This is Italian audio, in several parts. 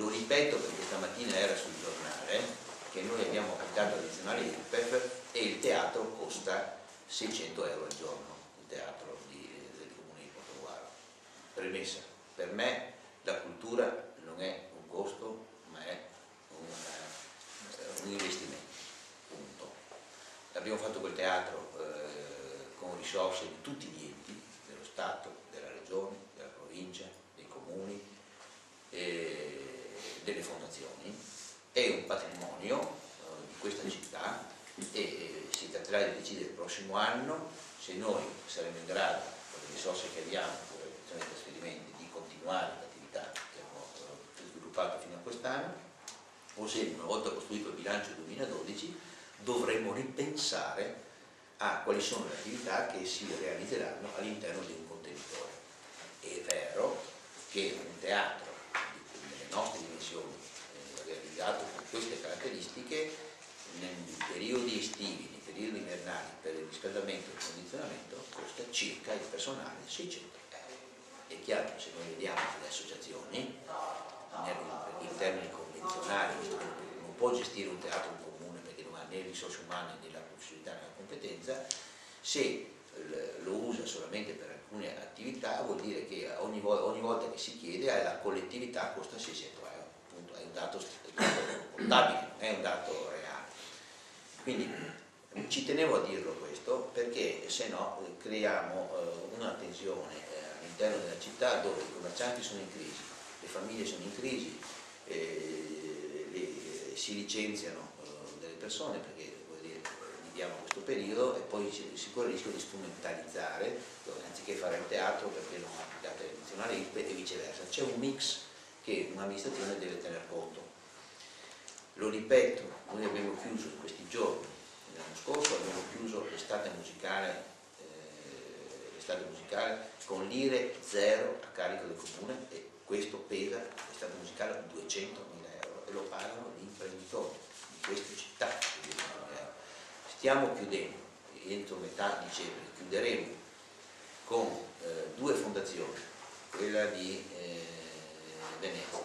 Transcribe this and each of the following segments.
Lo ripeto perché stamattina era sul giornale che noi abbiamo applicato l'addizionale IRPEF e il teatro costa 600 euro al giorno, il teatro del comune di Portogruaro. Premessa, per me la cultura non è un costo ma è un investimento, punto. Abbiamo fatto quel teatro con risorse di tutti gli enti, dello Stato, della Regione, della provincia, dei comuni, delle fondazioni. È un patrimonio di questa città e si tratterà di decidere il prossimo anno se noi saremo in grado, con le risorse che abbiamo, con la riduzione dei trasferimenti, di continuare l'attività che abbiamo sviluppato fino a quest'anno, o se una volta costruito il bilancio 2012 dovremo ripensare a quali sono le attività che si realizzeranno all'interno di un contenitore. È vero che un teatro delle nostre dimensioni realizzato con queste caratteristiche nei periodi estivi, nei periodi invernali per il riscaldamento e il condizionamento costa circa il personale 600 euro. È chiaro che se noi vediamo le associazioni in termini convenzionali, non può gestire un teatro un comune perché non ha né risorse umane né la possibilità né la competenza, se lo usa solamente per alcune attività vuol dire che ogni volta che si chiede alla collettività costa 600 euro, appunto è un dato contabile, non è un dato reale. Quindi ci tenevo a dirlo questo perché se no creiamo una tensione all'interno della città dove i commercianti sono in crisi, le famiglie sono in crisi, si licenziano delle persone perché viviamo questo periodo e poi si corre il rischio di strumentalizzare, dove anziché fare il teatro perché non ha applicato l'addizionale IRPEF e viceversa. C'è un mix che un'amministrazione deve tener conto. Lo ripeto, noi abbiamo chiuso in questi giorni, l'anno scorso abbiamo chiuso l'estate musicale con l'IRE zero a carico del comune e questo pesa l'estate musicale 200.000 euro e lo pagano gli imprenditori di queste città. Stiamo chiudendo, entro metà dicembre chiuderemo con due fondazioni, quella di Venezia,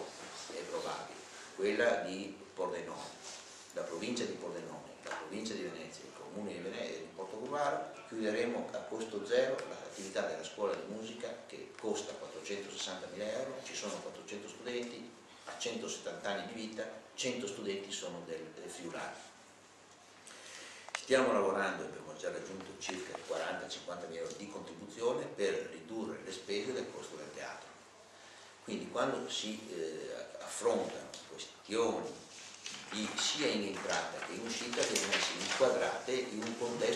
è probabile, quella di Pordenone, la provincia di Pordenone, la provincia di Venezia, il comune di Venezia, di Portogruaro. Chiuderemo a costo zero l'attività della scuola di musica che costa 460.000 euro, ci sono 400 studenti, a 170 anni di vita, 100 studenti sono del Friulano. Stiamo lavorando, abbiamo già raggiunto circa 40-50.000 euro di contribuzione per ridurre le spese del costo del teatro. Quindi quando si affrontano questioni sia in entrata che in uscita devono essere inquadrate in un contesto